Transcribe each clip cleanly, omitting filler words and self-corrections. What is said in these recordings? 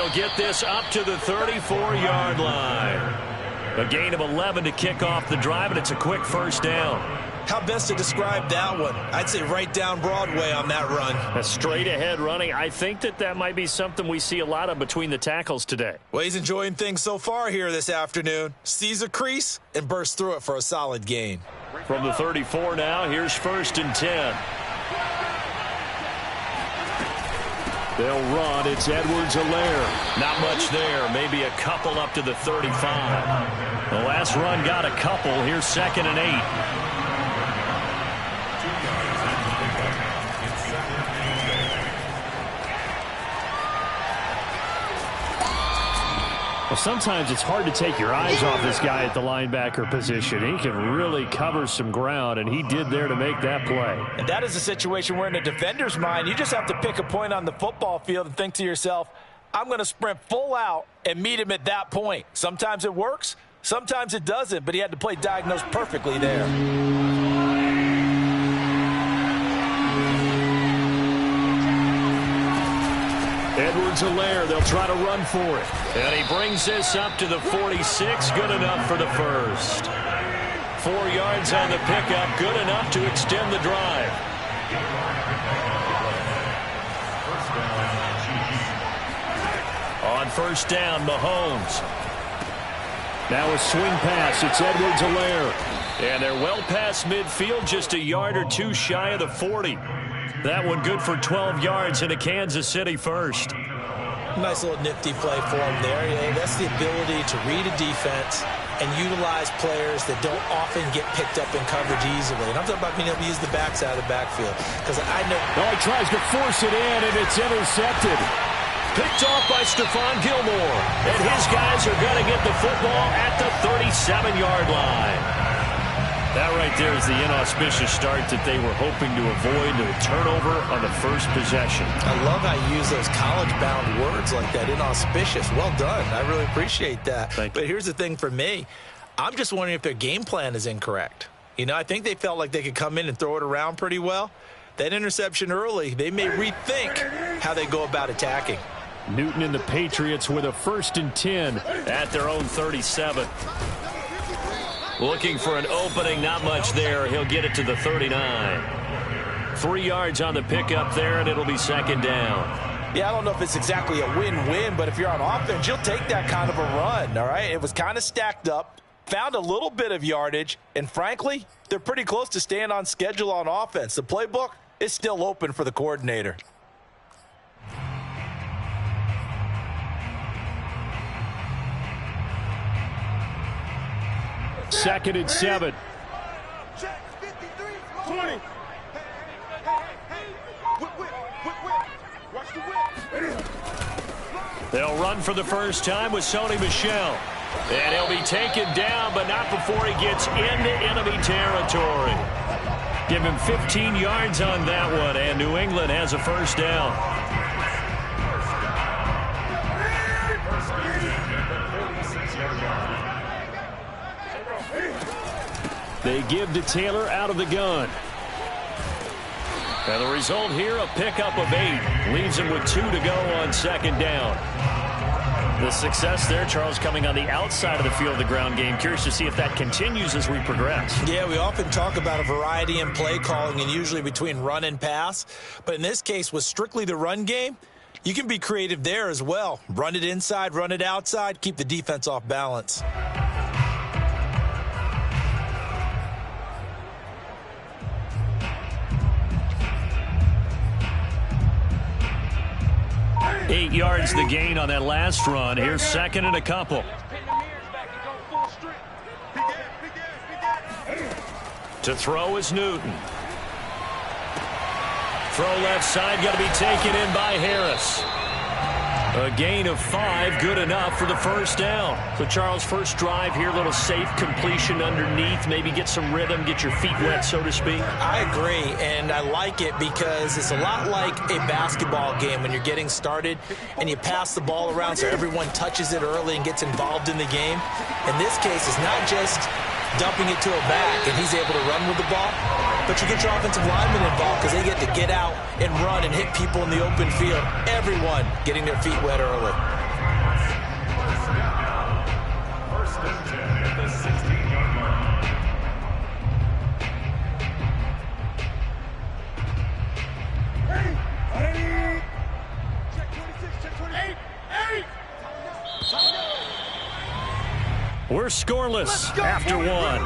he'll get this up to the 34-yard line. A gain of 11 to kick off the drive, and it's a quick first down. How best to describe that one? I'd say right down Broadway on that run. A straight-ahead running. I think that might be something we see a lot of between the tackles today. Well, he's enjoying things so far here this afternoon. Sees a crease and bursts through it for a solid gain. From the 34 now, here's 1st and 10. They'll run. It's Edwards-Helaire. Not much there. Maybe a couple up to the 35. The last run got a couple. Here's 2nd and 8. Well, sometimes it's hard to take your eyes off this guy at the linebacker position. He can really cover some ground, and he did there to make that play. And that is a situation where in a defender's mind, you just have to pick a point on the football field and think to yourself, I'm going to sprint full out and meet him at that point. Sometimes it works, sometimes it doesn't, but he had to play diagnose perfectly there. Edwards-Helaire, they'll try to run for it. And he brings this up to the 46. Good enough for the first. 4 yards on the pickup. Good enough to extend the drive. On 1st down, Mahomes. Now a swing pass. It's Edwards-Helaire. And they're well past midfield, just a yard or two shy of the 40. That one good for 12 yards into Kansas City first. Nice little nifty play for him there. Yeah, that's the ability to read a defense and utilize players that don't often get picked up in coverage easily. And I'm talking about being able to use the backside of the backfield. Because I know... Oh, he tries to force it in, and it's intercepted. Picked off by Stephon Gilmore. And his guys are going to get the football at the 37-yard line. That right there is the inauspicious start that they were hoping to avoid, the turnover on the first possession. I love how you use those college-bound words like that, inauspicious. Well done. I really appreciate that. But here's the thing for me. I'm just wondering if their game plan is incorrect. You know, I think they felt like they could come in and throw it around pretty well. That interception early, they may rethink how they go about attacking. Newton and the Patriots with a 1st and 10 at their own 37. Looking for an opening, not much there. He'll get it to the 39. 3 yards on the pickup there, and it'll be 2nd down. Yeah, I don't know if it's exactly a win-win, but if you're on offense, you'll take that kind of a run, all right? It was kind of stacked up, found a little bit of yardage, and frankly, they're pretty close to staying on schedule on offense. The playbook is still open for the coordinator. Second and 7. They'll run for the first time with Sony Michel. And he'll be taken down, but not before he gets into enemy territory. Give him 15 yards on that one, and New England has a 1st down. They give to Taylor out of the gun. And the result here, a pickup of 8. Leaves him with 2 to go on 2nd down. The success there, Charles, coming on the outside of the field of the ground game. Curious to see if that continues as we progress. Yeah, we often talk about a variety in play calling and usually between run and pass. But in this case, with strictly the run game, you can be creative there as well. Run it inside, run it outside, keep the defense off balance. Eight yards the gain on that last run. Here's 2nd and a couple. To throw is Newton. Throw left side, got to be taken in by Harris. A gain of 5, good enough for the 1st down. So, Charles, first drive here, a little safe completion underneath, maybe get some rhythm, get your feet wet, so to speak. I agree, and I like it because it's a lot like a basketball game when you're getting started and you pass the ball around so everyone touches it early and gets involved in the game. In this case, it's not just dumping it to a back and he's able to run with the ball, but you get your offensive linemen involved because they get to get out and run and hit people in the open field. Everyone getting their feet wet early. We're scoreless after one.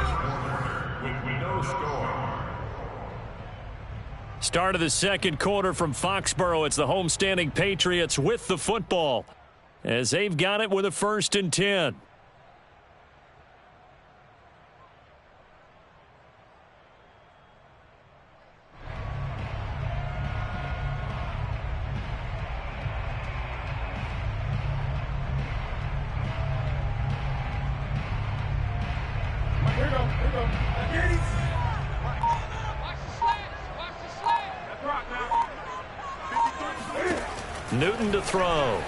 Start of the second quarter from Foxborough. It's the homestanding Patriots with the football as they've got it with a 1st and 10. Newton to throw.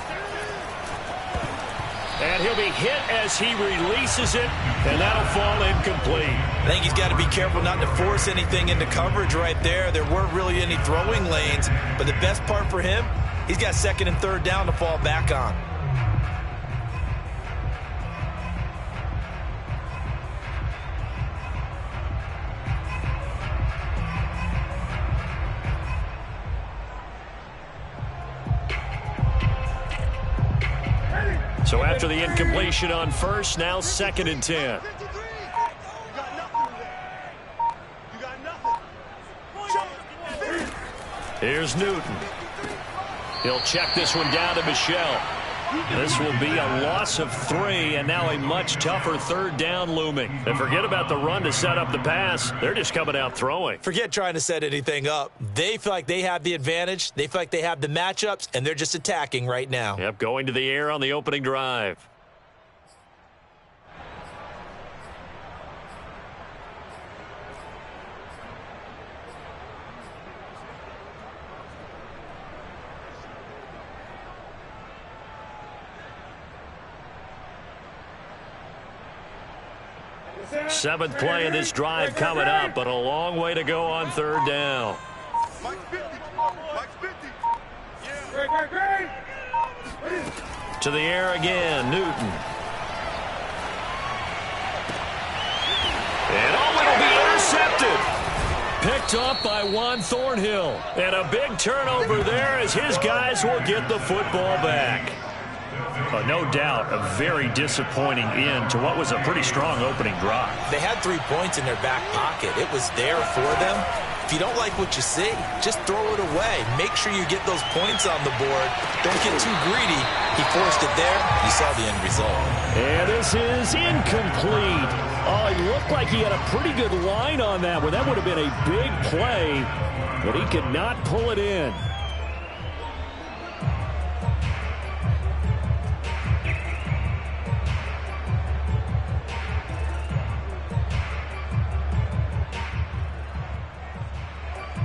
And he'll be hit as he releases it, and that'll fall incomplete. I think he's got to be careful not to force anything into coverage right there. There weren't really any throwing lanes, but the best part for him, he's got 2nd and 3rd down to fall back on. So after the incompletion on 1st, now 2nd and 10. Here's Newton. He'll check this one down to Michelle. This will be a loss of 3, and now a much tougher 3rd down looming. And forget about the run to set up the pass. They're just coming out throwing. Forget trying to set anything up. They feel like they have the advantage. They feel like they have the matchups, and they're just attacking right now. Yep, going to the air on the opening drive. Seventh play of this drive coming up, but a long way to go on 3rd down. To the air again, Newton. And it'll be intercepted. Picked up by Juan Thornhill. And a big turnover there as his guys will get the football back. No doubt a very disappointing end to what was a pretty strong opening drive. They had 3 points in their back pocket. It was there for them. If you don't like what you see, just throw it away. Make sure you get those points on the board. Don't get too greedy. He forced it there. You saw the end result. And this is incomplete. Oh, he looked like he had a pretty good line on that one. That would have been a big play, but he could not pull it in.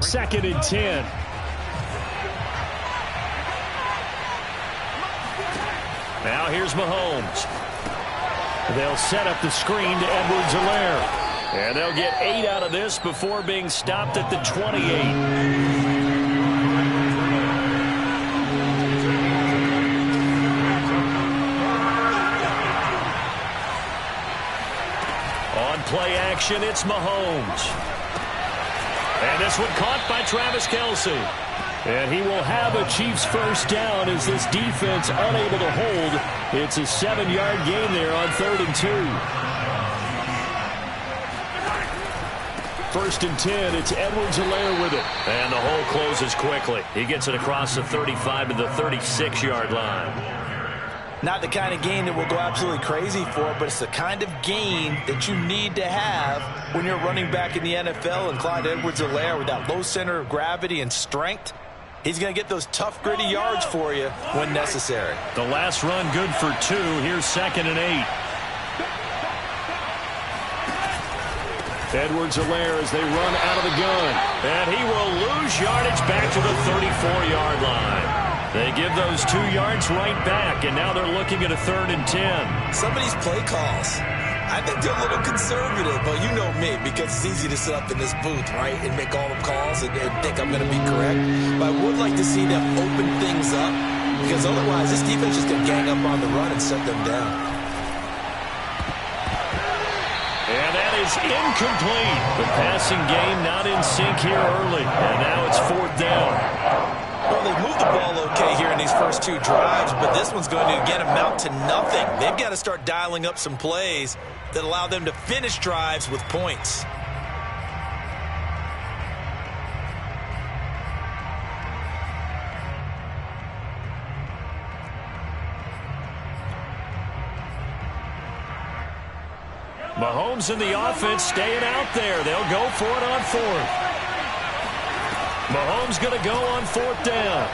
Second and 10. Now here's Mahomes. They'll set up the screen to Edwards-Helaire. And they'll get 8 out of this before being stopped at the 28. On play action, it's Mahomes. And this one caught by Travis Kelce. And he will have a Chiefs 1st down as this defense unable to hold. It's a 7-yard gain there on 3rd and 2. 1st and 10, it's Edwards-Helaire with it. And the hole closes quickly. He gets it across the 35 to the 36-yard line. Not the kind of gain that we'll go absolutely crazy for, but it's the kind of gain that you need to have when you're running back in the NFL. And Clyde Edwards-Helaire, with that low center of gravity and strength, he's going to get those tough, gritty yards for you when necessary. The last run good for 2. Here's 2nd and 8. Edwards-Helaire as they run out of the gun. And he will lose yardage back to the 34-yard line. They give those 2 yards right back, and now they're looking at a 3rd and 10. Some of these play calls, I think they're a little conservative, but you know me, because it's easy to sit up in this booth, right, and make all them calls and think I'm going to be correct. But I would like to see them open things up, because otherwise this defense is going to gang up on the run and shut them down. And that is incomplete. The passing game not in sync here early, and now it's 4th down. Well, they moved the ball okay here in these first two drives, but this one's going to, again, amount to nothing. They've got to start dialing up some plays that allow them to finish drives with points. Mahomes and the offense staying out there. They'll go for it on fourth. Mahomes going to go on fourth down.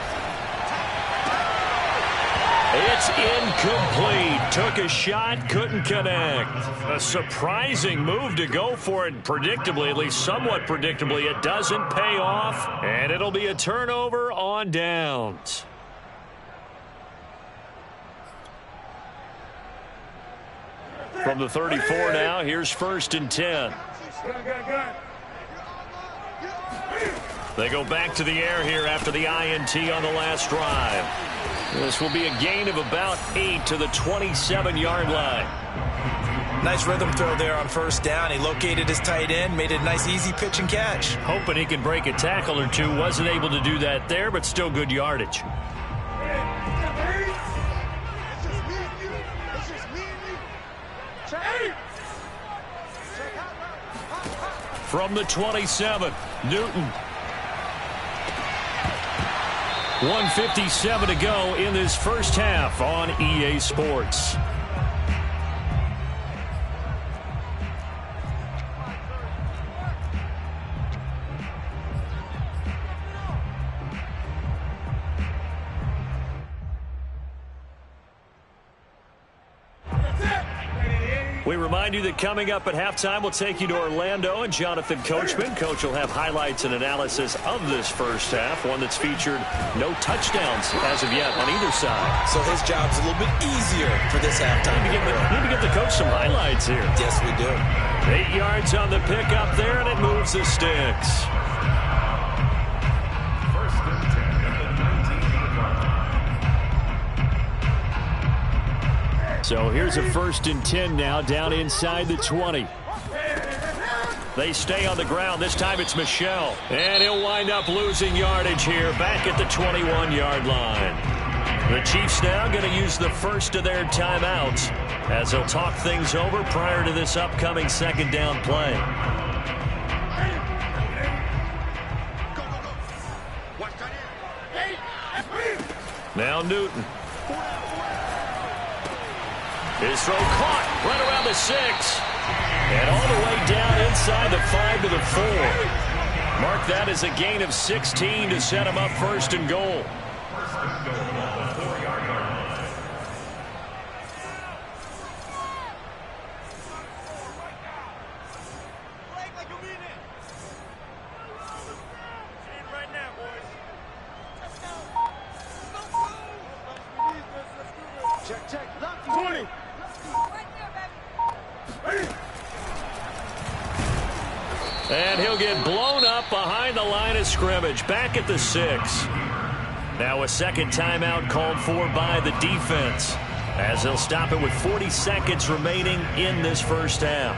It's incomplete. Took a shot, couldn't connect. A surprising move to go for it predictably, at least somewhat predictably. It doesn't pay off, and it'll be a turnover on downs. From the 34 now, here's 1st and 10. They go back to the air here after the INT on the last drive. This will be a gain of about 8 to the 27-yard line. Nice rhythm throw there on 1st down. He located his tight end, made it a nice easy pitch and catch. Hoping he can break a tackle or two. Wasn't able to do that there, but still good yardage. From the 27, Newton. 1:57 to go in this first half on EA Sports. We remind you that coming up at halftime, we'll take you to Orlando and Jonathan Coachman. Coach will have highlights and analysis of this first half, one that's featured no touchdowns as of yet on either side. So his job's a little bit easier for this halftime. Need to get the coach some highlights here. Yes, we do. 8 yards on the pickup there, and it moves the sticks. So here's a 1st and 10 now, down inside the 20. They stay on the ground. This time it's Michel. And he'll wind up losing yardage here, back at the 21-yard line. The Chiefs now going to use the first of their timeouts as they'll talk things over prior to this upcoming 2nd down play. Now Newton. His throw caught right around the 6. And all the way down inside the 5 to the 4. Mark that as a gain of 16 to set him up 1st and goal. And he'll get blown up behind the line of scrimmage, back at the 6. Now a 2nd timeout called for by the defense, as they'll stop it with 40 seconds remaining in this first half.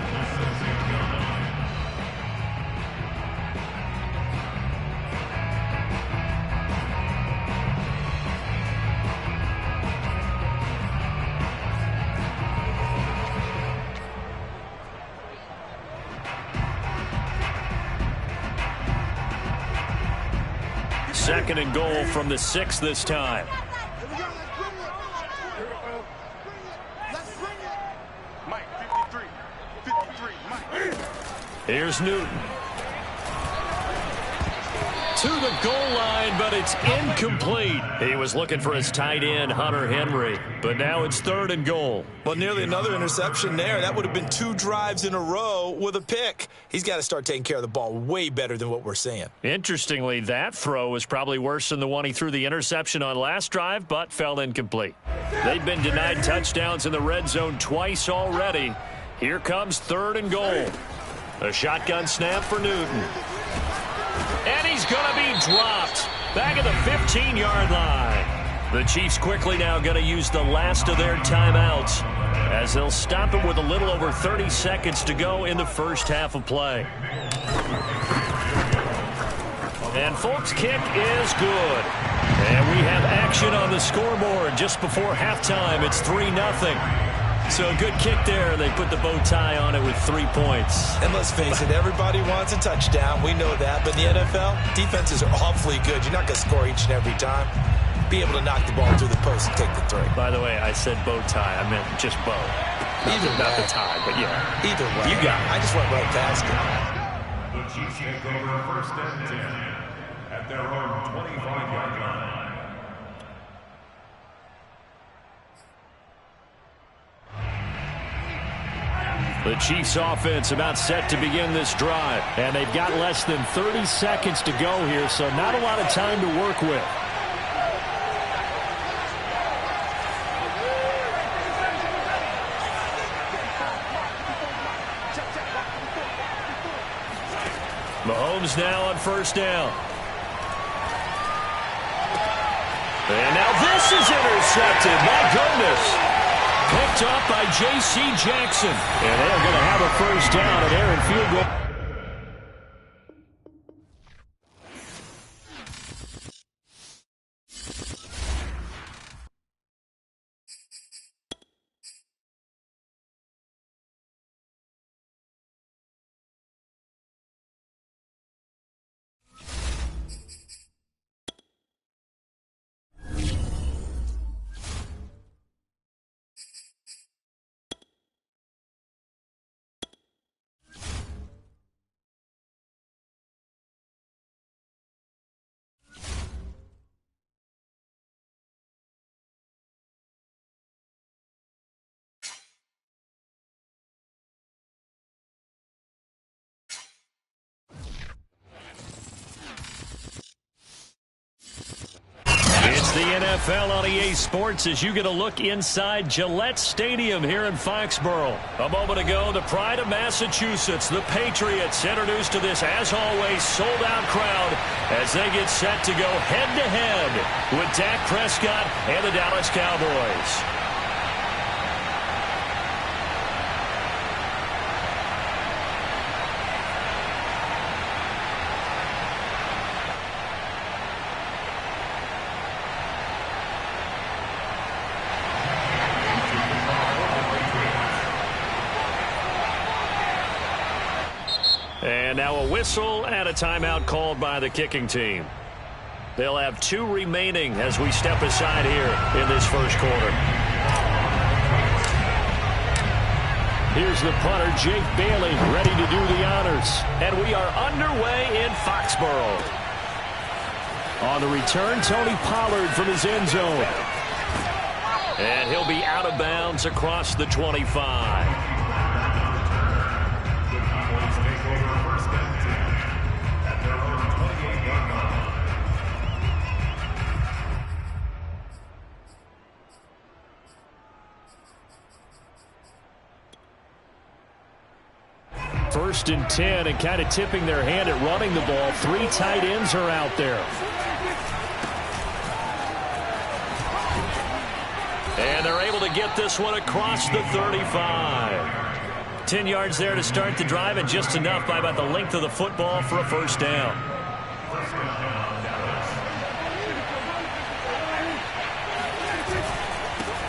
Second and goal from the 6 this time. Here's Newton. To the goal line, but it's incomplete. He was looking for his tight end, Hunter Henry, but now it's 3rd and goal. Well, nearly another interception there. That would have been 2 drives in a row with a pick. He's got to start taking care of the ball way better than what we're seeing. Interestingly, that throw was probably worse than the one he threw the interception on last drive, but fell incomplete. They've been denied touchdowns in the red zone twice already. Here comes 3rd and goal. A shotgun snap for Newton. And he's going to be dropped back at the 15-yard line. The Chiefs quickly now going to use the last of their timeouts as they'll stop it with a little over 30 seconds to go in the first half of play. And Folk's kick is good. And we have action on the scoreboard just before halftime. It's 3-0. So a good kick there. They put the bow tie on it with 3 points. And let's face it, everybody wants a touchdown. We know that. But in the NFL, defenses are awfully good. You're not going to score each and every time. Be able to knock the ball through the post and take the three. By the way, I said bow tie. I meant just bow. Not the tie, but yeah. Either way. You got it. I just went right past it. The Chiefs take over 1st and 10 at their own 25-yard line. The Chiefs offense about set to begin this drive. And they've got less than 30 seconds to go here, so not a lot of time to work with. Mahomes now on 1st down. And now this is intercepted. My goodness. Picked up by J.C. Jackson. And they're going to have a 1st down and they're in field goal. It's the NFL on EA Sports as you get a look inside Gillette Stadium here in Foxborough. A moment ago, the pride of Massachusetts, the Patriots, introduced to this, as always, sold-out crowd as they get set to go head-to-head with Dak Prescott and the Dallas Cowboys. And now a whistle and a timeout called by the kicking team. They'll have 2 remaining as we step aside here in this 1st quarter. Here's the punter, Jake Bailey, ready to do the honors. And we are underway in Foxborough. On the return, Tony Pollard from his end zone. And he'll be out of bounds across the 25. First and 10, and kind of tipping their hand at running the ball. 3 tight ends are out there. And they're able to get this one across the 35. 10 yards there to start the drive, and just enough by about the length of the football for a 1st down.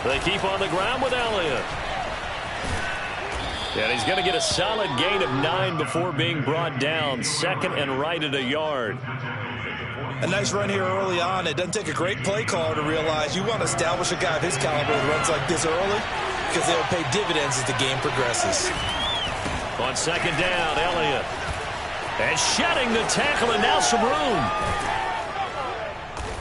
They keep on the ground with Elliott. And he's going to get a solid gain of 9 before being brought down. 2nd and right at a yard. A nice run here early on. It doesn't take a great play caller to realize you want to establish a guy of his caliber who runs like this early, because they'll pay dividends as the game progresses. On 2nd down, Elliott. And shedding the tackle, and now some room.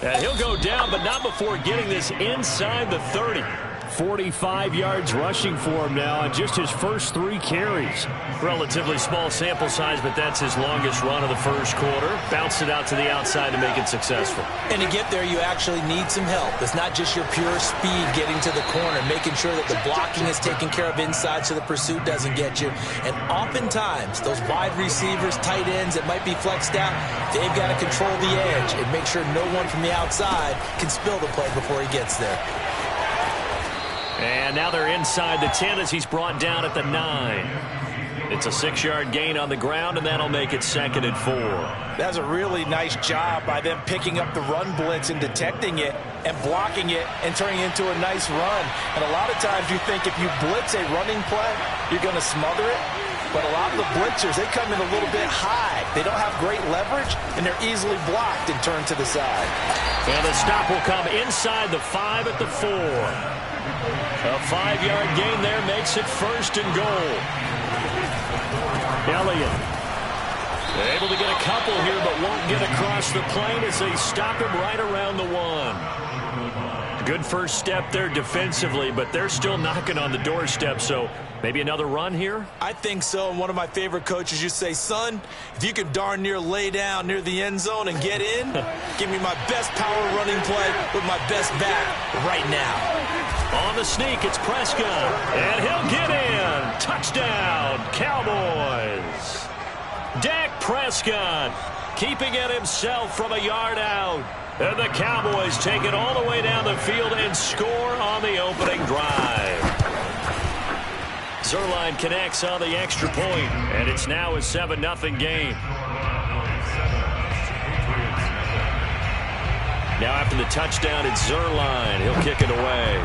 And he'll go down, but not before getting this inside the 30. 45 yards rushing for him now on just his first 3 carries. Relatively small sample size, but that's his longest run of the 1st quarter. Bounced it out to the outside to make it successful. And to get there, you actually need some help. It's not just your pure speed getting to the corner, making sure that the blocking is taken care of inside so the pursuit doesn't get you. And oftentimes, those wide receivers, tight ends that might be flexed out, they've got to control the edge and make sure no one from the outside can spill the play before he gets there. And now they're inside the 10 as he's brought down at the 9. It's a 6-yard gain on the ground, and that'll make it 2nd and 4. That's a really nice job by them picking up the run blitz and detecting it and blocking it and turning it into a nice run. And a lot of times you think if you blitz a running play, you're going to smother it. But a lot of the blitzers, they come in a little bit high. They don't have great leverage, and they're easily blocked and turned to the side. And the stop will come inside the 5 at the 4. A 5-yard gain there makes it 1st and goal. Elliott able to get a couple here, but won't get across the plane as they stop him right around the 1. Good first step there defensively, but they're still knocking on the doorstep, so maybe another run here? I think so. And one of my favorite coaches used to say, son, if you can darn near lay down near the end zone and get in, give me my best power running play with my best back right now. On the sneak, it's Prescott, and he'll get in. Touchdown, Cowboys. Dak Prescott keeping it himself from a yard out. And the Cowboys take it all the way down the field and score on the opening drive. Zuerlein connects on the extra point, and it's now a 7-0 game. Now after the touchdown, it's Zuerlein. He'll kick it away.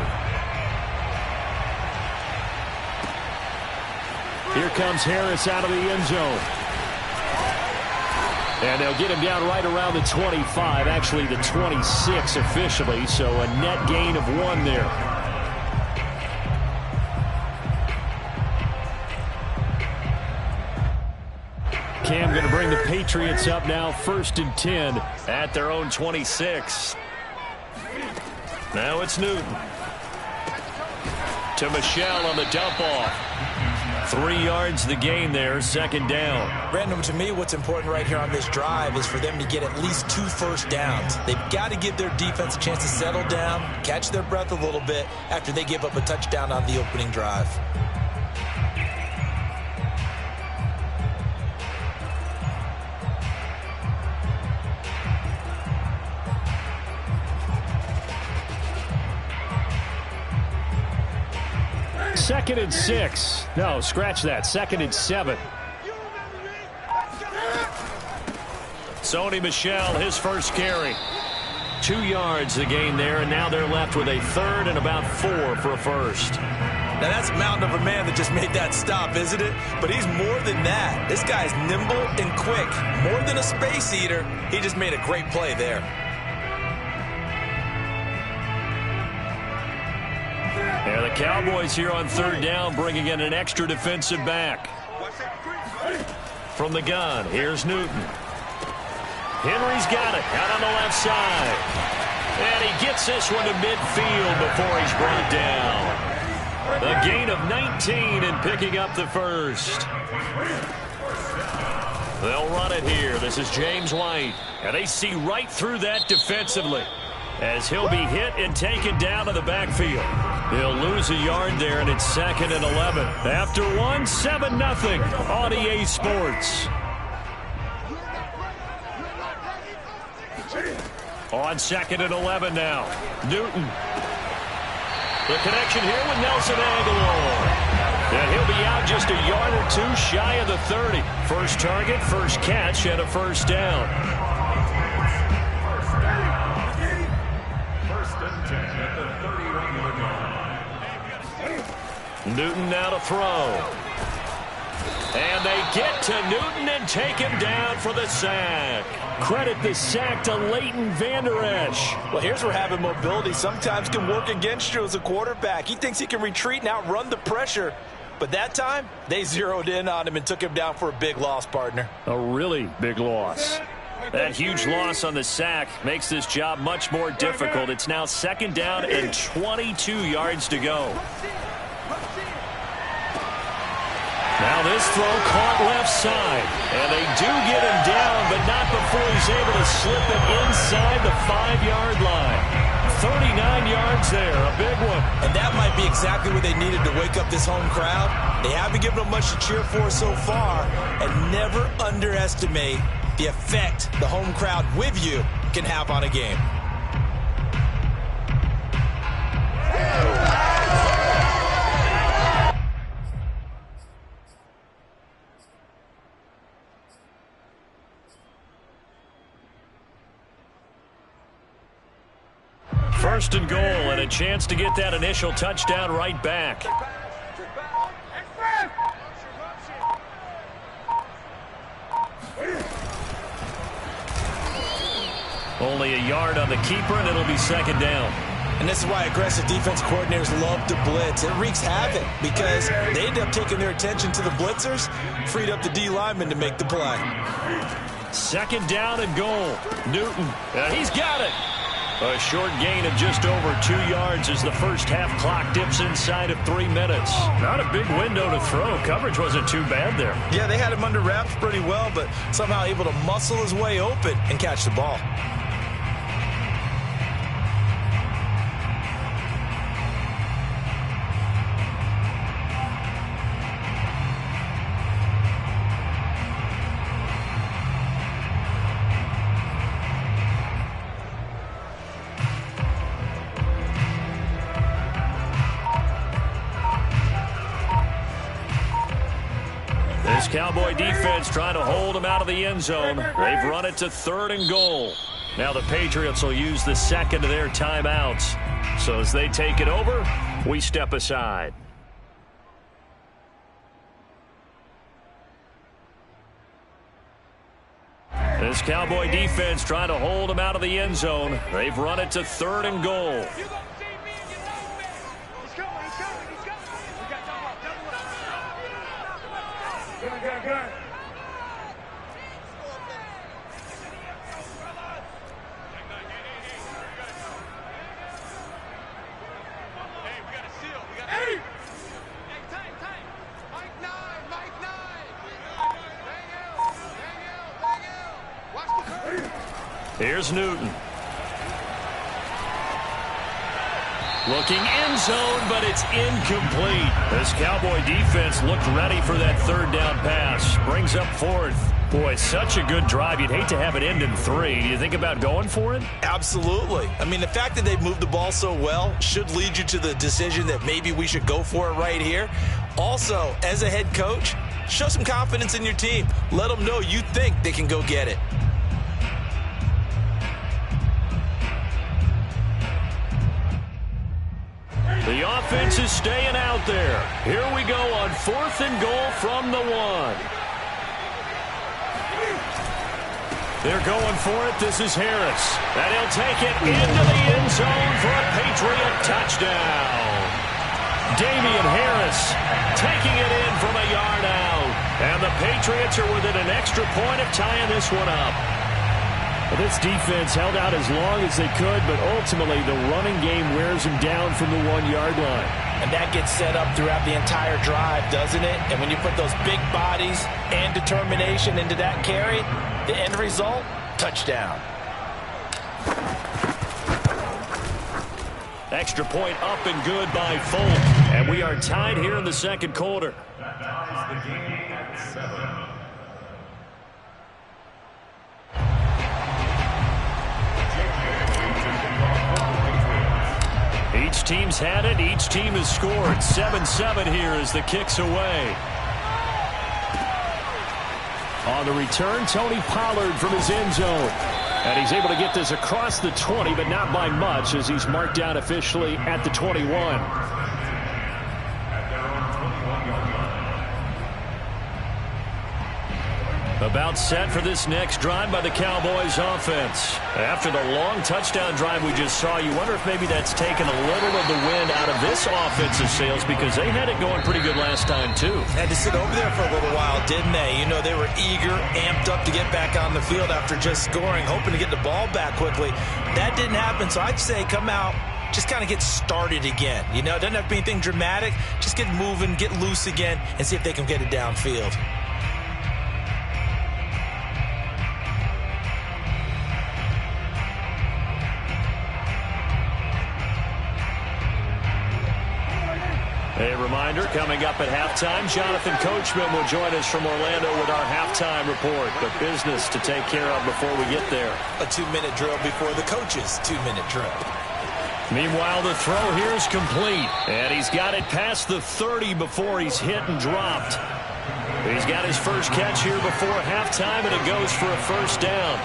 Here comes Harris out of the end zone. And they'll get him down right around the 25, actually the 26 officially, so a net gain of 1 there. Cam going to bring the Patriots up now, 1st and 10 at their own 26. Now it's Newton. To Michel on the dump off. 3 yards the gain there, 2nd down. Brandon, to me, what's important right here on this drive is for them to get at least 2 first downs. They've got to give their defense a chance to settle down, catch their breath a little bit after they give up a touchdown on the opening drive. Second and 6. No, scratch that. 2nd and 7. Sony Michel, his first carry. 2 yards the gain there, and now they're left with a 3rd and about 4 for a first. Now that's a mountain of a man that just made that stop, isn't it? But he's more than that. This guy's nimble and quick. More than a space eater, he just made a great play there. Yeah, the Cowboys here on 3rd down, bringing in an extra defensive back. From the gun, here's Newton. Henry's got it out on the left side. And he gets this one to midfield before he's brought down. A gain of 19 and picking up the first. They'll run it here. This is James White. And they see right through that defensively, as he'll be hit and taken down to the backfield. He'll lose a yard there, and it's 2nd and 11. After 1, 7-0 on EA Sports. On 2nd and 11 now. Newton. The connection here with Nelson Aguilar. And he'll be out just a yard or 2 shy of the 30. First target, first catch, and a first down. Newton now to throw. And they get to Newton and take him down for the sack. Credit the sack to Leighton Vander Esch. Well, here's where having mobility sometimes can work against you as a quarterback. He thinks he can retreat and outrun the pressure. But that time, they zeroed in on him and took him down for a big loss, partner. A really big loss. That huge loss on the sack makes this job much more difficult. It's now 2nd down and 22 yards to go. Now this throw caught left side. And they do get him down, but not before he's able to slip it inside the 5-yard line. 39 yards there, a big one. And that might be exactly what they needed to wake up this home crowd. They haven't given them much to cheer for so far. And never underestimate the effect the home crowd with you can have on a game. First and goal, and a chance to get that initial touchdown right back. Only a yard on the keeper, and it'll be second down. And this is why aggressive defense coordinators love to blitz. It wreaks havoc because they end up taking their attention to the blitzers, freed up the D lineman to make the play. Second down and goal. Newton, he's got it. A short gain of just over 2 yards as the first half clock dips inside of 3 minutes. Not a big window to throw. Coverage wasn't too bad there. Yeah, they had him under wraps pretty well, but somehow able to muscle his way open and catch the ball. This Cowboy defense trying to hold him out of the end zone. They've run it to 3rd and goal. Now the Patriots will use the second of their timeouts. So as they take it over, we step aside. This Cowboy defense trying to hold him out of the end zone. They've run it to 3rd and goal. Here's Newton. Looking end zone, but it's incomplete. This Cowboy defense looked ready for that 3rd down pass. Brings up 4th. Boy, such a good drive. You'd hate to have it end in 3. Do you think about going for it? Absolutely. I mean, the fact that they've moved the ball so well should lead you to the decision that maybe we should go for it right here. Also, as a head coach, show some confidence in your team. Let them know you think they can go get it. The offense is staying out there. Here we go on 4th and goal from the 1. They're going for it. This is Harris. And he'll take it into the end zone for a Patriot touchdown. Damian Harris taking it in from a yard out. And the Patriots are within an extra point of tying this one up. Well, this defense held out as long as they could, but ultimately the running game wears them down from the 1-yard line. And that gets set up throughout the entire drive, doesn't it? And when you put those big bodies and determination into that carry, the end result, touchdown. Extra point up and good by Folk. And we are tied here in the second quarter. That ties the game at 7. Each team's had it. Each team has scored. 7-7 here as the kick's away. On the return, Tony Pollard from his end zone. And he's able to get this across the 20, but not by much as he's marked down officially at the 21. About set for this next drive by the Cowboys offense. After the long touchdown drive we just saw, you wonder if maybe that's taken a little of the wind out of this offensive sails because they had it going pretty good last time too. Had to sit over there for a little while, didn't they? You know, they were eager, amped up to get back on the field after just scoring, hoping to get the ball back quickly. That didn't happen, so I'd say come out, just kind of get started again. You know, it doesn't have to be anything dramatic. Just get moving, get loose again, and see if they can get it downfield. A reminder, coming up at halftime, Jonathan Coachman will join us from Orlando with our halftime report. But business to take care of before we get there. A 2-minute drill before the coach's 2-minute drill. Meanwhile, the throw here is complete. And he's got it past the 30 before he's hit and dropped. He's got his first catch here before halftime, and it goes for a first down.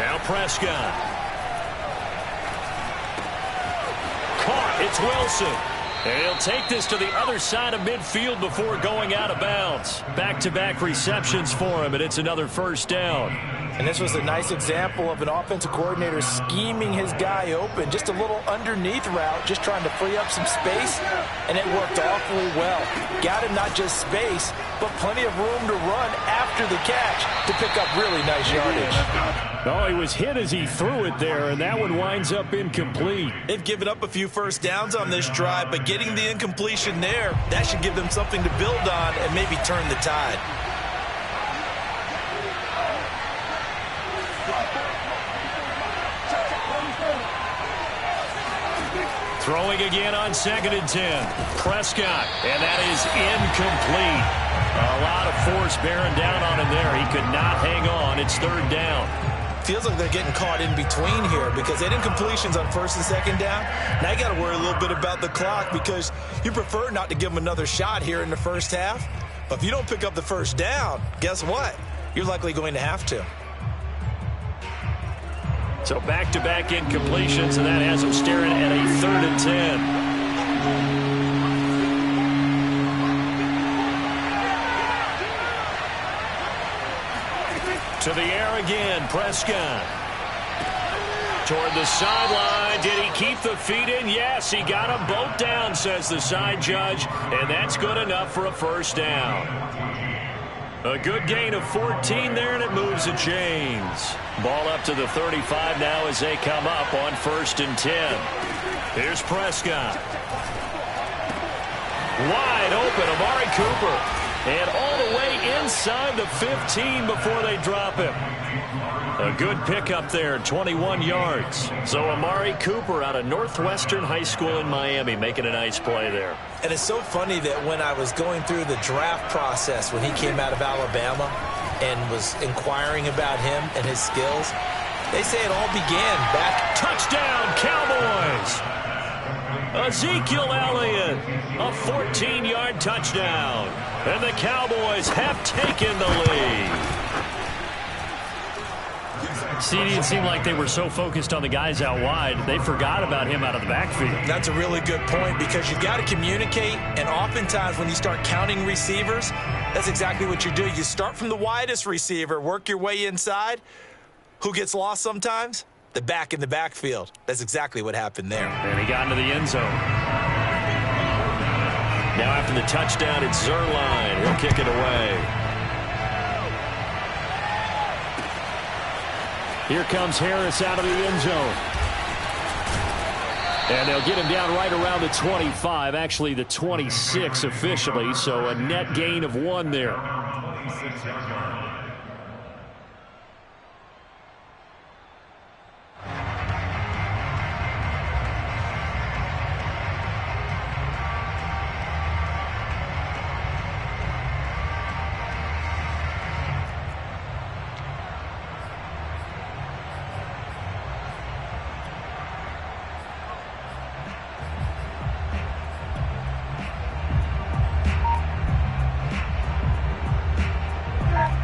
Now Prescott. It's Wilson. And he'll take this to the other side of midfield before going out of bounds. Back-to-back receptions for him, and it's another first down. And this was a nice example of an offensive coordinator scheming his guy open. Just a little underneath route, just trying to free up some space, and it worked awfully well. Got him not just space, but plenty of room to run after the catch to pick up really nice yardage. Oh, he was hit as he threw it there, and that one winds up incomplete. They've given up a few first downs on this drive, but getting the incompletion there, that should give them something to build on and maybe turn the tide. Throwing again on 2nd and 10. Prescott, and that is incomplete. A lot of force bearing down on him there. He could not hang on. It's 3rd down. Feels like they're getting caught in between here because they had incompletions on 1st and 2nd down. Now you got to worry a little bit about the clock because you prefer not to give them another shot here in the first half. But if you don't pick up the first down, guess what? You're likely going to have to. So back-to-back incompletions, and that has them staring at a 3rd and 10. To the air again, Prescott. Toward the sideline. Did he keep the feet in? Yes, he got them both down, says the side judge, and that's good enough for a first down. A good gain of 14 there, and it moves the chains. Ball up to the 35 now as they come up on 1st and 10. Here's Prescott. Wide open, Amari Cooper. And all the way inside the 15 before they drop him. A good pickup there, 21 yards. So Amari Cooper out of Northwestern High School in Miami making a nice play there. And it's so funny that when I was going through the draft process when he came out of Alabama and was inquiring about him and his skills, they say it all began back. Touchdown, Cowboys! Ezekiel Elliott, a 14-yard touchdown. And the Cowboys have taken the lead. See, it didn't seem like they were so focused on the guys out wide, they forgot about him out of the backfield. That's a really good point because you've got to communicate, and oftentimes when you start counting receivers, that's exactly what you do. You start from the widest receiver, work your way inside. Who gets lost sometimes? The back in the backfield. That's exactly what happened there. And he got into the end zone. Now after the touchdown, it's Zerline. He'll kick it away. Here comes Harris out of the end zone. And they'll get him down right around the 25, actually the 26 officially, so a net gain of 1 there.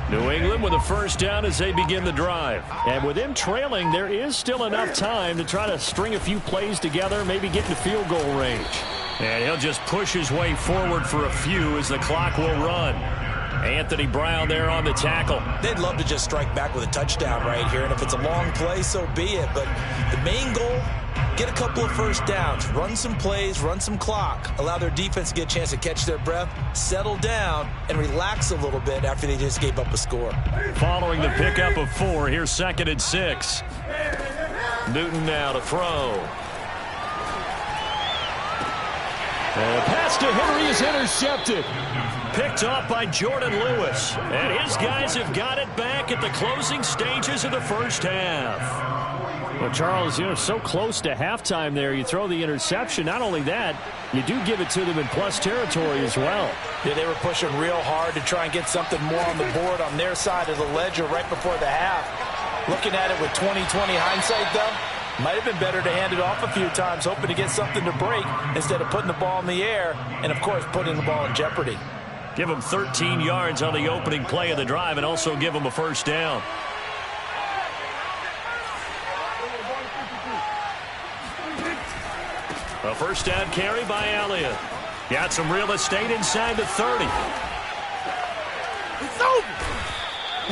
New England with a first down as they begin the drive. And with them trailing, there is still enough time to try to string a few plays together, maybe get into field goal range. And he'll just push his way forward for a few as the clock will run. Anthony Brown there on the tackle. They'd love to just strike back with a touchdown right here, and if it's a long play, so be it. But the main goal, get a couple of first downs, run some plays, run some clock, allow their defense to get a chance to catch their breath, settle down, and relax a little bit after they just gave up a score. Following the pickup of 4, here's 2nd and 6. Newton now to throw. And the pass to Henry is intercepted. Picked off by Jordan Lewis. And his guys have got it back at the closing stages of the first half. Well, Charles, so close to halftime there. You throw the interception. Not only that, you do give it to them in plus territory as well. Yeah, they were pushing real hard to try and get something more on the board on their side of the ledger right before the half. Looking at it with 20/20 hindsight, though, might have been better to hand it off a few times, hoping to get something to break instead of putting the ball in the air and, of course, putting the ball in jeopardy. Give them 13 yards on the opening play of the drive and also give them a first down. A first down carry by Elliott. Got some real estate inside the 30. It's over.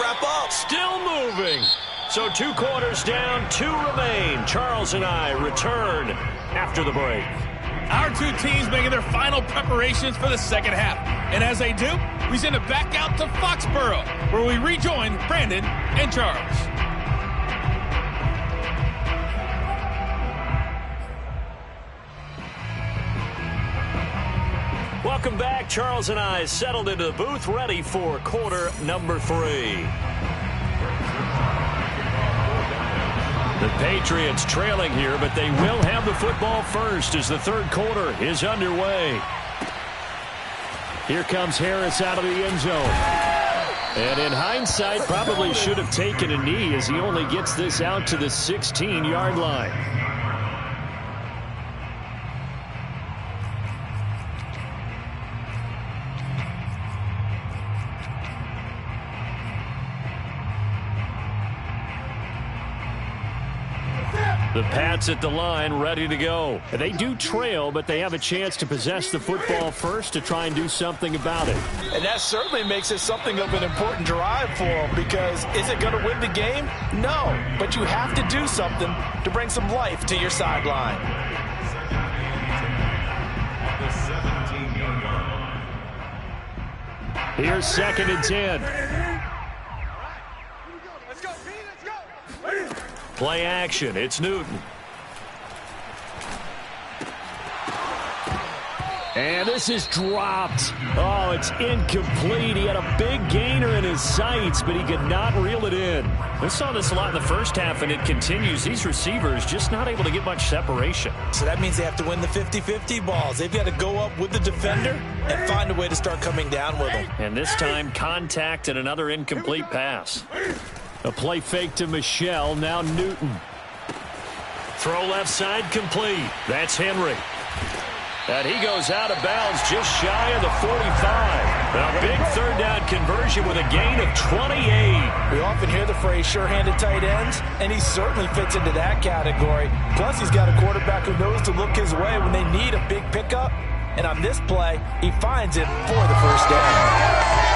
Wrap up. Still moving. So 2 quarters down, 2 remain. Charles and I return after the break. Our 2 teams making their final preparations for the second half. And as they do, we send it back out to Foxborough, where we rejoin Brandon and Charles. Welcome back. Charles and I settled into the booth, ready for quarter number 3. The Patriots trailing here, but they will have the football first as the third quarter is underway. Here comes Harris out of the end zone. And in hindsight, probably should have taken a knee as he only gets this out to the 16-yard line. The Pats at the line, ready to go. They do trail, but they have a chance to possess the football first to try and do something about it. And that certainly makes it something of an important drive for them, because is it going to win the game? No, but you have to do something to bring some life to your sideline. Here's 2nd and 10. Play action. It's Newton. And this is dropped. Oh, it's incomplete. He had a big gainer in his sights, but he could not reel it in. We saw this a lot in the first half, and it continues. These receivers just not able to get much separation. So that means they have to win the 50-50 balls. They've got to go up with the defender and find a way to start coming down with them. And this time, contact and another incomplete pass. A play fake to Michelle, now Newton. Throw left side complete. That's Henry. And he goes out of bounds just shy of the 45. A big third down conversion with a gain of 28. We often hear the phrase sure-handed tight ends, and he certainly fits into that category. Plus, he's got a quarterback who knows to look his way when they need a big pickup. And on this play, he finds it for the first down.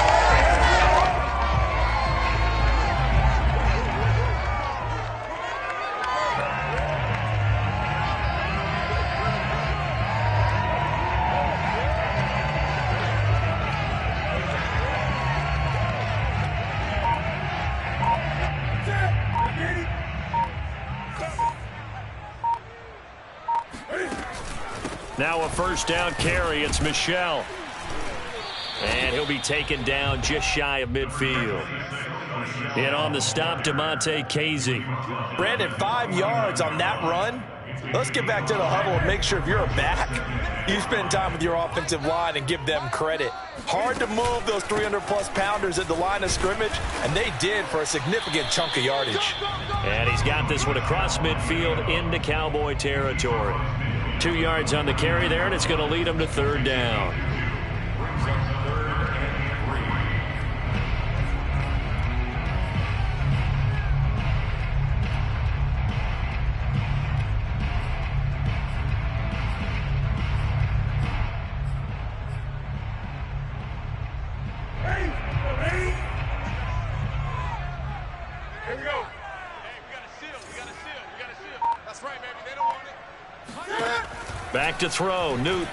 Now a first down carry. It's Michelle. And he'll be taken down just shy of midfield. And on the stop, DeMonte Casey. Brandon, 5 yards on that run. Let's get back to the huddle and make sure if you're a back, you spend time with your offensive line and give them credit. Hard to move those 300-plus pounders at the line of scrimmage, and they did for a significant chunk of yardage. And he's got this one across midfield into Cowboy territory. 2 yards on the carry there, and it's going to lead him to third down. Here we go. Hey, we got a seal. We got a seal. We got a seal. That's right, baby. They don't want it. Back to throw, Newton.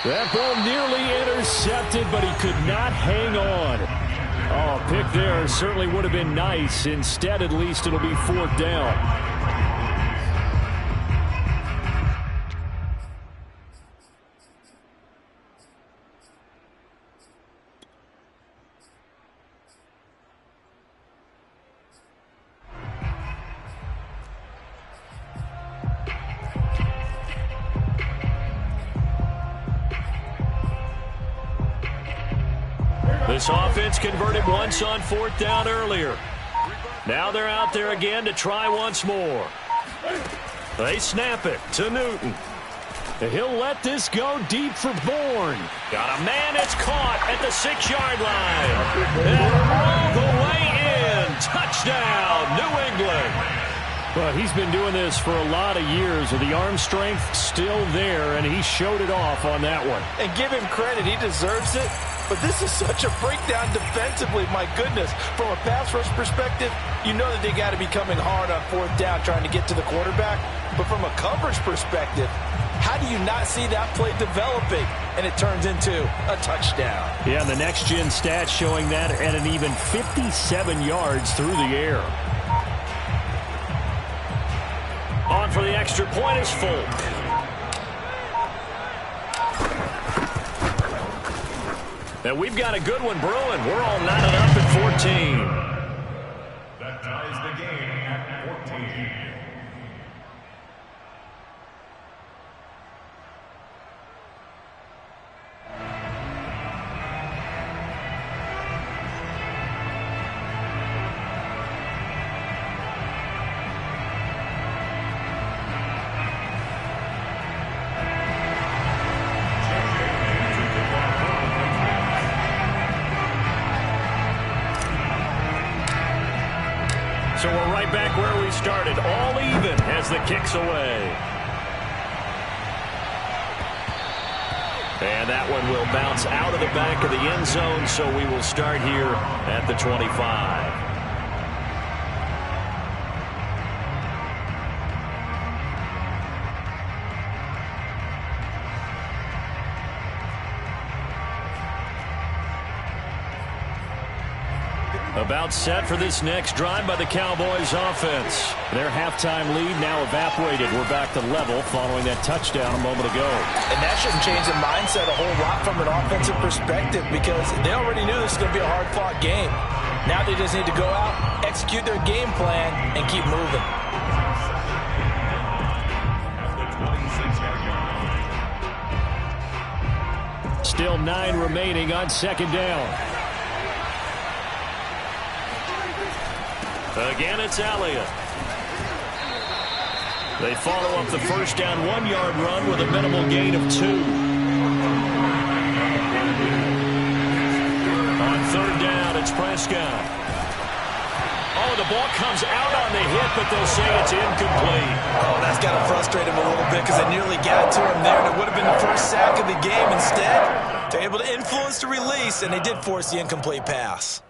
That ball nearly intercepted, but he could not hang on. Oh, a pick there certainly would have been nice. Instead, at least it'll be 4th down. This offense converted once on 4th down earlier. Now they're out there again to try once more. They snap it to Newton. And he'll let this go deep for Bourne. Got a man that's caught at the 6-yard line. And all the way in. Touchdown, New England. Well, he's been doing this for a lot of years with the arm strength still there, and he showed it off on that one. And give him credit, he deserves it. But this is such a breakdown defensively, my goodness. From a pass rush perspective, you know that they got to be coming hard on 4th down trying to get to the quarterback. But from a coverage perspective, how do you not see that play developing? And it turns into a touchdown. Yeah, and the next-gen stats showing that at an even 57 yards through the air. On for the extra point is Folk. And we've got a good one brewing. We're all knotted up at 14. That ties the game at 14. So we're right back where we started, all even as the kick's away. And that one will bounce out of the back of the end zone, so we will start here at the 25. About set for this next drive by the Cowboys offense. Their halftime lead now evaporated. We're back to level following that touchdown a moment ago. And that shouldn't change the mindset a whole lot from an offensive perspective because they already knew this was going to be a hard-fought game. Now they just need to go out, execute their game plan, and keep moving. Still 9 remaining on 2nd down. Again, it's Elliott. They follow up the first down 1-yard run with a minimal gain of 2. On 3rd down, it's Prescott. Oh, the ball comes out on the hit, but they'll say it's incomplete. Oh, that's got to frustrate him a little bit because they nearly got to him there, and it would have been the first sack of the game. Instead, they're able to influence the release, and they did force the incomplete pass.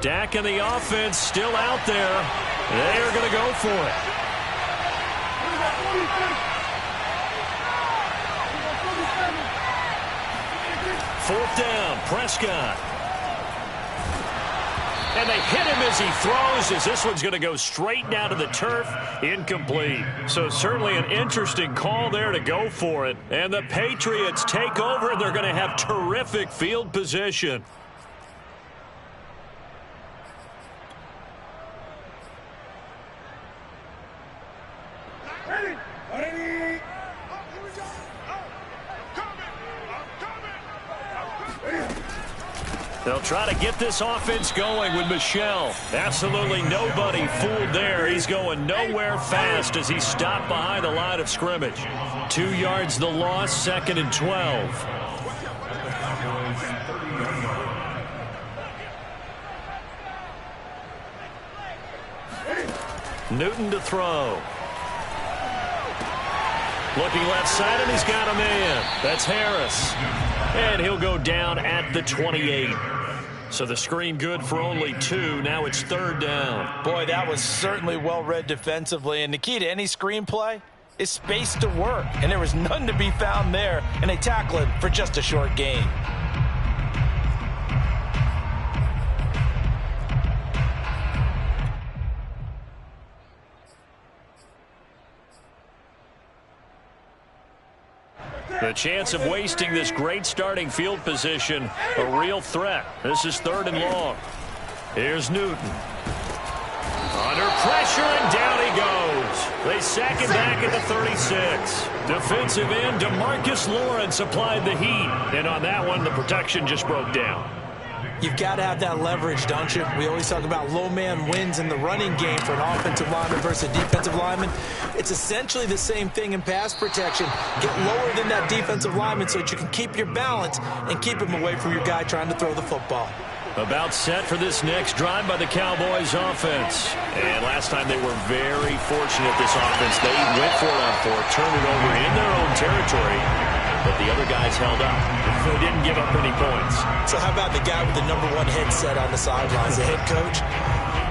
Dak and the offense still out there. They are going to go for it. Fourth down, Prescott. And they hit him as he throws, as this one's going to go straight down to the turf. Incomplete. So certainly an interesting call there to go for it. And the Patriots take over, and they're going to have terrific field position. They'll try to get this offense going with Michel. Absolutely nobody fooled there. He's going nowhere fast as he's stopped behind the line of scrimmage. 2 yards the loss, 2nd and 12. Newton to throw. Looking left side, and he's got a man. That's Harris. And he'll go down at the 28. So the screen good for only 2. Now it's 3rd down. Boy, that was certainly well-read defensively. And the key to any screen play is space to work. And there was none to be found there. And they tackle it for just a short gain. The chance of wasting this great starting field position, a real threat. This is 3rd and long. Here's Newton. Under pressure, and down he goes. They sack him back at the 36. Defensive end, DeMarcus Lawrence applied the heat. And on that one, the protection just broke down. You've got to have that leverage, don't you? We always talk about low man wins in the running game for an offensive lineman versus a defensive lineman. It's essentially the same thing in pass protection. Get lower than that defensive lineman so that you can keep your balance and keep him away from your guy trying to throw the football. About set for this next drive by the Cowboys offense. And last time they were very fortunate, this offense. They went for it on fourth, turned it over in their own territory, but the other guys held up. They didn't give up any points. So how about the guy with the #1 headset on the sidelines, the head coach?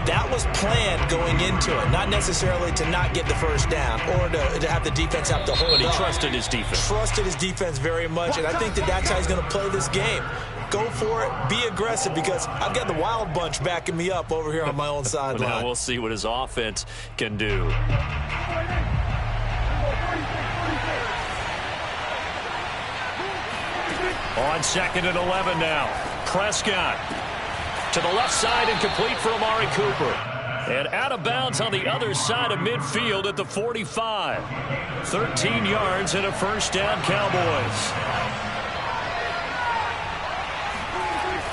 That was planned going into it, not necessarily to not get the first down or to have the defense have to hold But he up. trusted his defense. Trusted his defense very much, and I think that's how he's going to play this game. Go for it, be aggressive, because I've got the wild bunch backing me up over here on my own sideline. Now we'll see what his offense can do. On 2nd and 11 now. Prescott to the left side and complete for Amari Cooper. And out of bounds on the other side of midfield at the 45. 13 yards and a first down, Cowboys.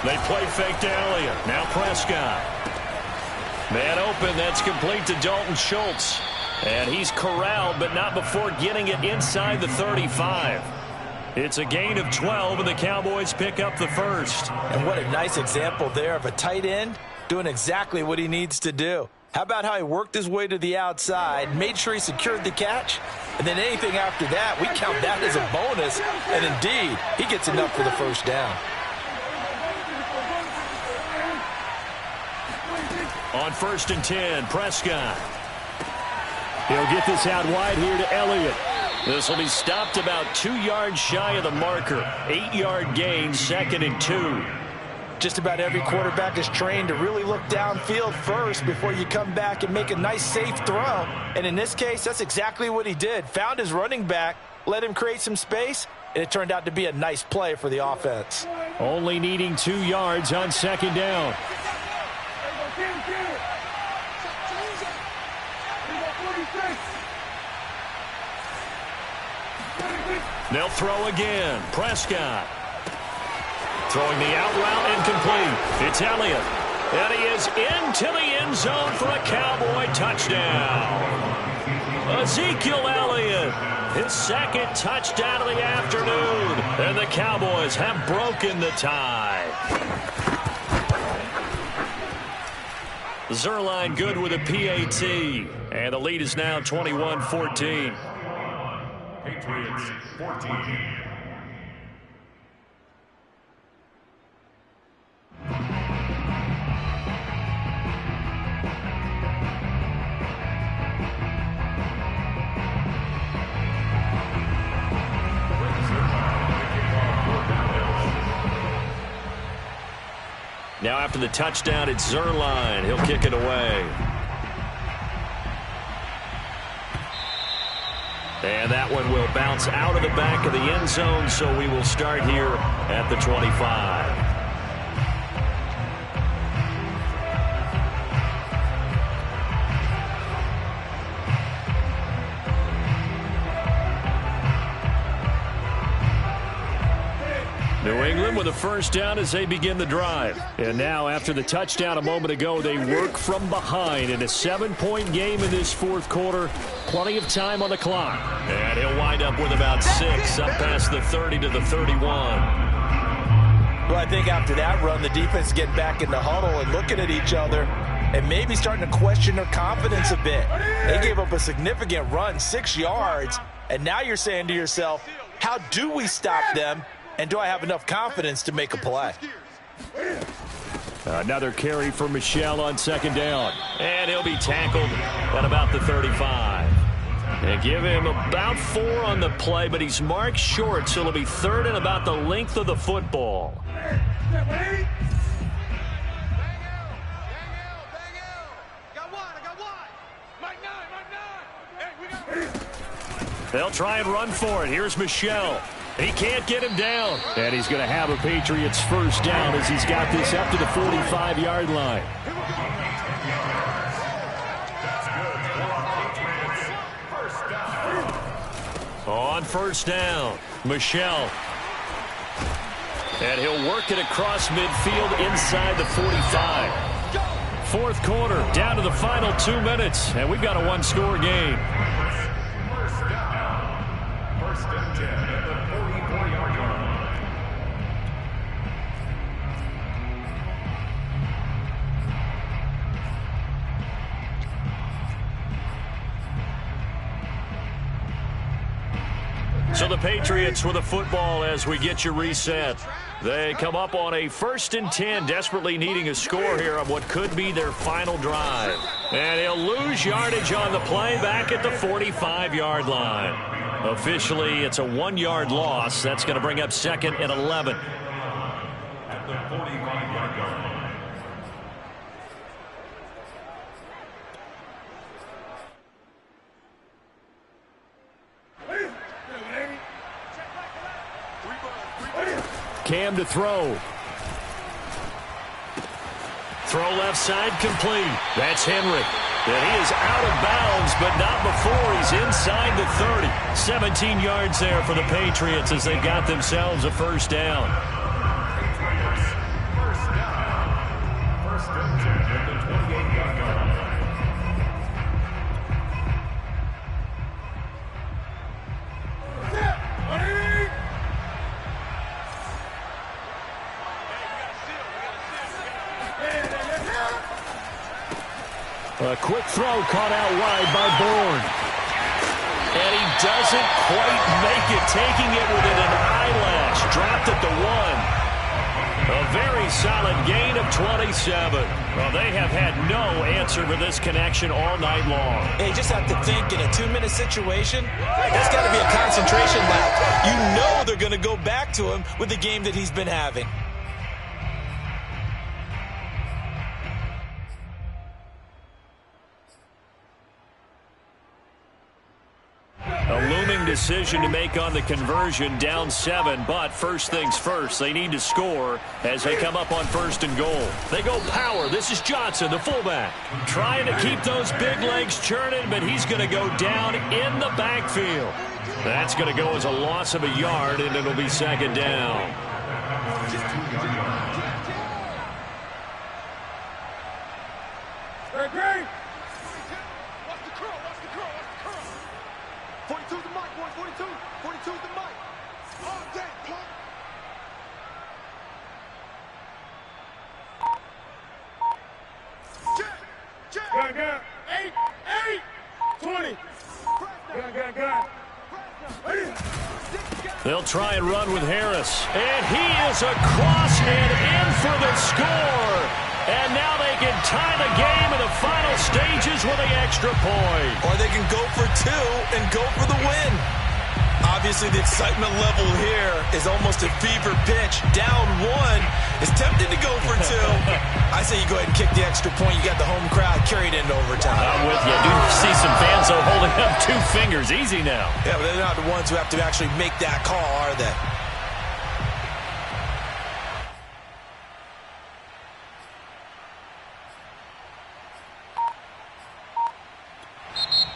They play fake to Elliott. Now Prescott. Man open. That's complete to Dalton Schultz. And he's corralled, but not before getting it inside the 35. It's a gain of 12, and the Cowboys pick up the first. And what a nice example there of a tight end doing exactly what he needs to do. How about how he worked his way to the outside, made sure he secured the catch, and then anything after that, we count that as a bonus. And indeed, he gets enough for the first down. On 1st and 10, Prescott. He'll get this out wide here to Elliott. This will be stopped about 2 yards shy of the marker. 8-yard gain, 2nd and 2. Just about every quarterback is trained to really look downfield first before you come back and make a nice, safe throw. And in this case, that's exactly what he did. Found his running back, let him create some space, and it turned out to be a nice play for the offense. Only needing 2 yards on 2nd down. They'll throw again. Prescott. Throwing the out route incomplete. It's Elliott. And he is into the end zone for a Cowboy touchdown. Ezekiel Elliott. His 2nd touchdown of the afternoon. And the Cowboys have broken the tie. Zerline good with a PAT. And the lead is now 21-14. Patriots 14. Now after the touchdown, it's Zerline. He'll kick it away. And that one will bounce out of the back of the end zone, so we will start here at the 25. New England with a first down as they begin the drive. And now after the touchdown a moment ago, they work from behind in a 7-point game in this 4th quarter. Plenty of time on the clock. And he'll wind up with about 6 up past the 30 to the 31. Well, I think after that run, the defense getting back in the huddle and looking at each other and maybe starting to question their confidence a bit. They gave up a significant run, 6 yards, and now you're saying to yourself, how do we stop them? And do I have enough confidence to make a play? Another carry for Michel on 2nd down. And he'll be tackled at about the 35. They give him about 4 on the play, but he's marked short, so it'll be 3rd and about the length of the football. They'll try and run for it. Here's Michel. He can't get him down. And he's going to have a Patriots first down as he's got this up to the 45-yard line. On first down, Michel. And he'll work it across midfield inside the 45. Fourth quarter, down to the final 2 minutes, and we've got a one-score game. First down. First and 10 at the 44-yard line. So the Patriots with the football as we get you reset. They come up on a 1st and 10, desperately needing a score here on what could be their final drive. And he'll lose yardage on the play back at the 45-yard line. Officially, it's a 1-yard loss. That's going to bring up 2nd and 11. At the 45-yard line. Cam to throw. Throw left side complete. That's Henry. And he is out of bounds, but not before he's inside the 30. 17 yards there for the Patriots as they've got themselves a first down. First down. First and 10 at the 28-yard line. A quick throw caught out wide by Bourne. And he doesn't quite make it, taking it within an eyelash. Dropped at the 1. A very solid gain of 27. Well, they have had no answer for this connection all night long. Hey, you just have to think in a 2-minute situation, that's got to be a concentration lap. You know they're going to go back to him with the game that he's been having. A looming decision to make on the conversion, down 7, but first things first, they need to score as they come up on 1st and goal. They go power. This is Johnson, the fullback, trying to keep those big legs churning, but he's going to go down in the backfield. That's going to go as a loss of a yard, and it'll be 2nd down. Great. Watch the curl. 42's the mic, boys. 42's the mic. All day, pump. Check. Gun. 8. 20. Gun. They'll try and run with Harris. And he is across and in for the score. And now they can tie the game in the final stages with the extra point. Or they can go for 2 and go for the win. Obviously, the excitement level here is almost a fever pitch. Down 1 is tempted to go for 2. I say you go ahead and kick the extra point. You got the home crowd carried into overtime. I'm with you. I do see some fans, though, holding up 2 fingers. Easy now. Yeah, but they're not the ones who have to actually make that call, are they?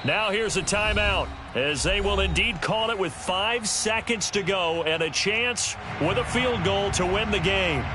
Now here's a timeout, as they will indeed call it with 5 seconds to go and a chance with a field goal to win the game.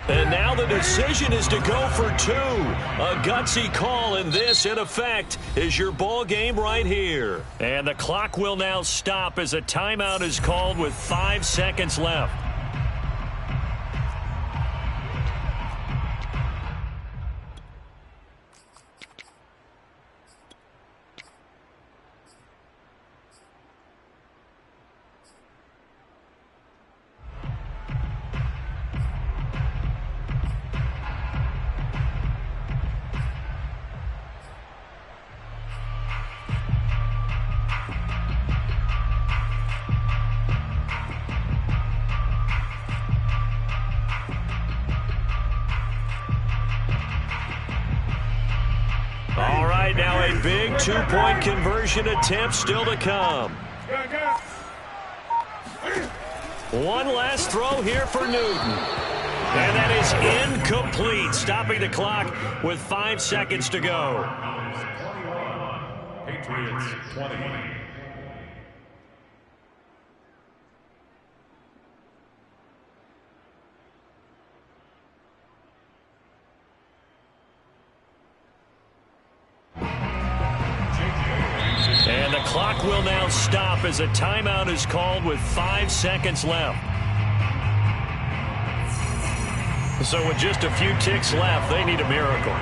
And now the decision is to go for 2. A gutsy call, and this, in effect, is your ball game right here. And the clock will now stop as a timeout is called with 5 seconds left. right, now a big two-point conversion attempt still to come. One last throw here for Newton. And that is incomplete, stopping the clock with 5 seconds to go. 21, Patriots 20. And the clock will now stop as a timeout is called with 5 seconds left. So with just a few ticks left, they need a miracle.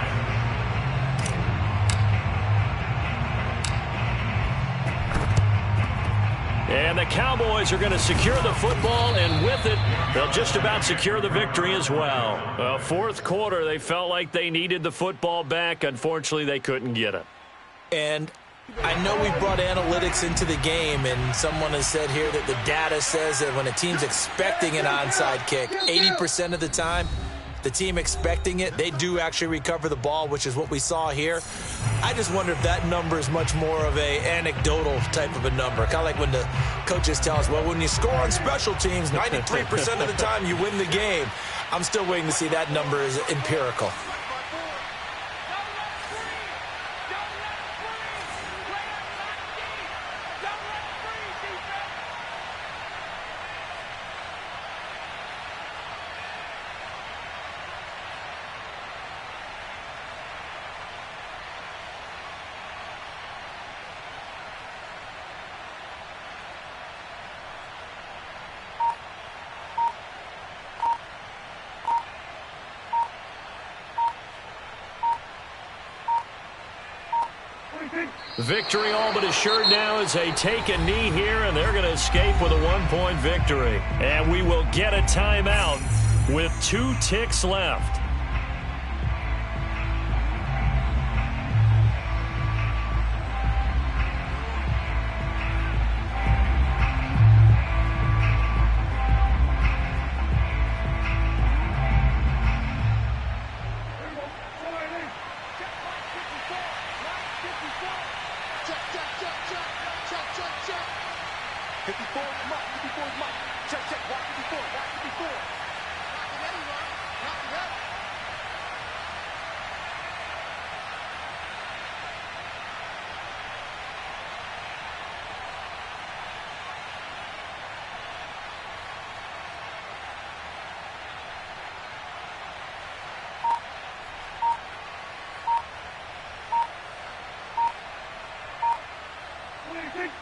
And the Cowboys are going to secure the football, and with it, they'll just about secure the victory as well. Fourth quarter, they felt like they needed the football back. Unfortunately, they couldn't get it. And I know we brought analytics into the game, and someone has said here that the data says that when a team's expecting an onside kick, 80% of the time, the team expecting it, they do actually recover the ball, which is what we saw here. I just wonder if that number is much more of a anecdotal type of a number. Kind of like when the coaches tell us, well, when you score on special teams, 93% of the time you win the game. I'm still waiting to see that number is empirical. Victory all but assured now as they take a knee here, and they're going to escape with a 1-point victory. And we will get a timeout with 2 ticks left.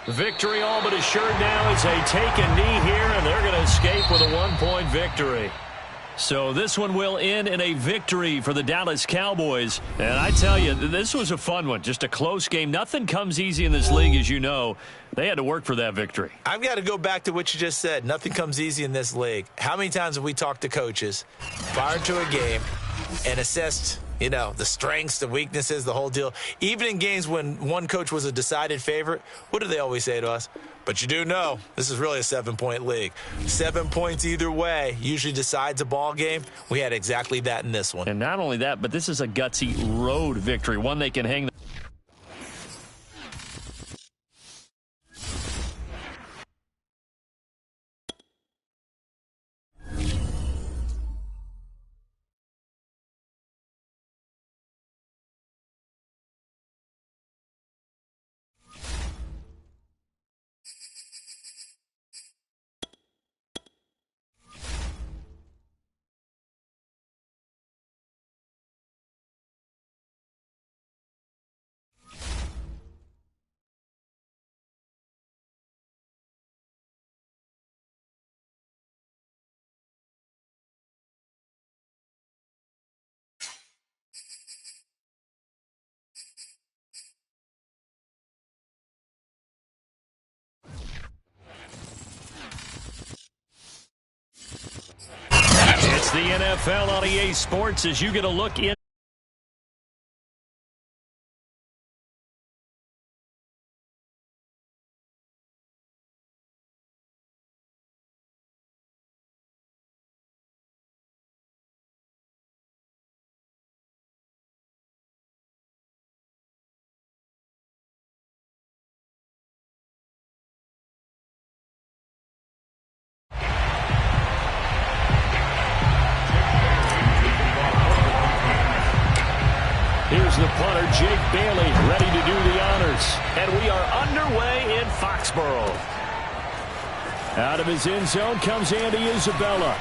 Victory all but assured now as they take a knee here, and they're going to escape with a 1-point victory. So this one will end in a victory for the Dallas Cowboys. And I tell you, this was a fun one. Just a close game. Nothing comes easy in this league, as you know. They had to work for that victory. I've got to go back to what you just said. Nothing comes easy in this league. How many times have we talked to coaches prior to a game and assessed, you know, the strengths, the weaknesses, the whole deal? Even in games when one coach was a decided favorite, what do they always say to us? But you do know this is really a 7-point league. 7 points either way usually decides a ball game. We had exactly that in this one. And not only that, but this is a gutsy road victory, one they can hang the NFL on EA Sports as you get a look in. the punter, Jake Bailey, ready to do the honors. And we are underway in Foxborough. Out of his end zone comes Andy Isabella.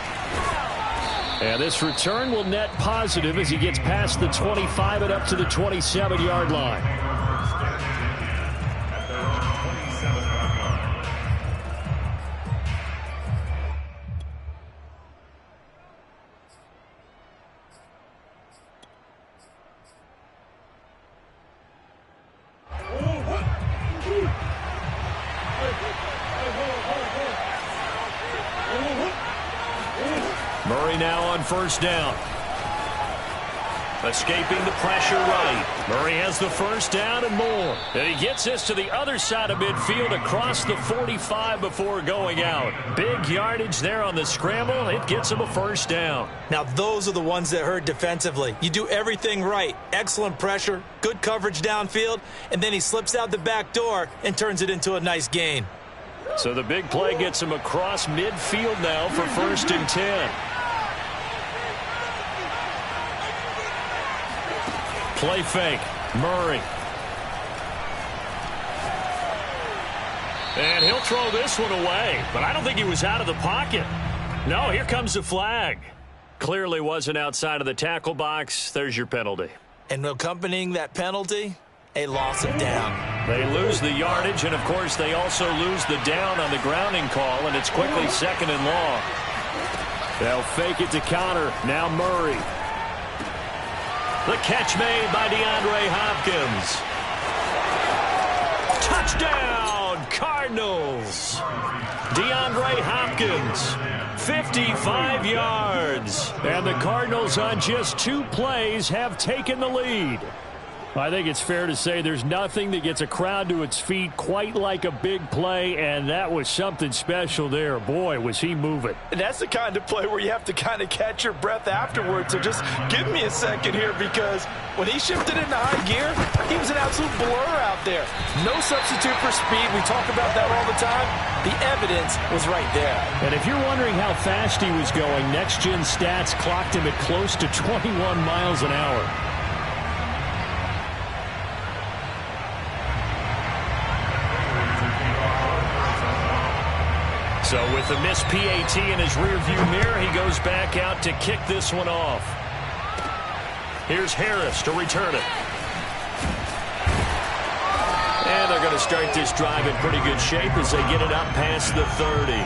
And this return will net positive as he gets past the 25 and up to the 27-yard line. Murray now on first down. Escaping the pressure right. Murray has the first down and more. And he gets this to the other side of midfield across the 45 before going out. Big yardage there on the scramble. It gets him a first down. Now, those are the ones that hurt defensively. You do everything right. Excellent pressure, good coverage downfield, and then he slips out the back door and turns it into a nice gain. So the big play gets him across midfield now for 1st and 10. Play fake. Murray. And he'll throw this one away, but I don't think he was out of the pocket. No, here comes the flag. Clearly wasn't outside of the tackle box. There's your penalty. And accompanying that penalty, a loss of down. They lose the yardage, and of course they also lose the down on the grounding call, and it's quickly 2nd and long. They'll fake it to counter. Now Murray. The catch made by DeAndre Hopkins. Touchdown, Cardinals. DeAndre Hopkins, 55 yards. And the Cardinals on just 2 plays have taken the lead. I think it's fair to say there's nothing that gets a crowd to its feet quite like a big play, and that was something special there. Boy, was he moving. And that's the kind of play where you have to kind of catch your breath afterwards. So just give me a second here, because when he shifted into high gear, he was an absolute blur out there. No substitute for speed. We talk about that all the time. The evidence was right there. And if you're wondering how fast he was going, Next Gen Stats clocked him at close to 21 miles an hour. So with the missed PAT in his rearview mirror, he goes back out to kick this one off. Here's Harris to return it. And they're going to start this drive in pretty good shape as they get it up past the 30.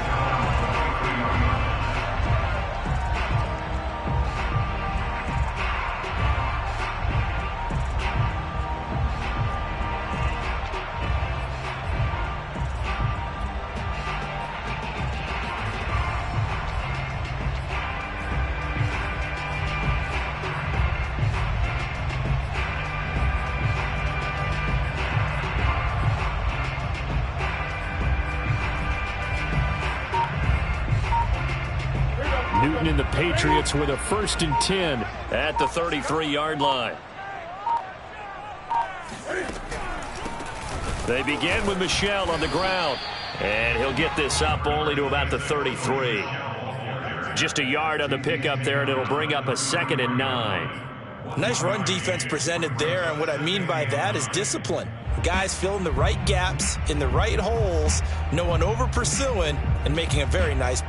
Newton and the Patriots with a 1st and 10 at the 33-yard line. They begin with Michel on the ground, and he'll get this up only to about the 33. Just a yard on the pickup there, and it'll bring up a 2nd and 9. Nice run defense presented there, and what I mean by that is discipline. Guys filling the right gaps in the right holes, no one over pursuing, and making a very nice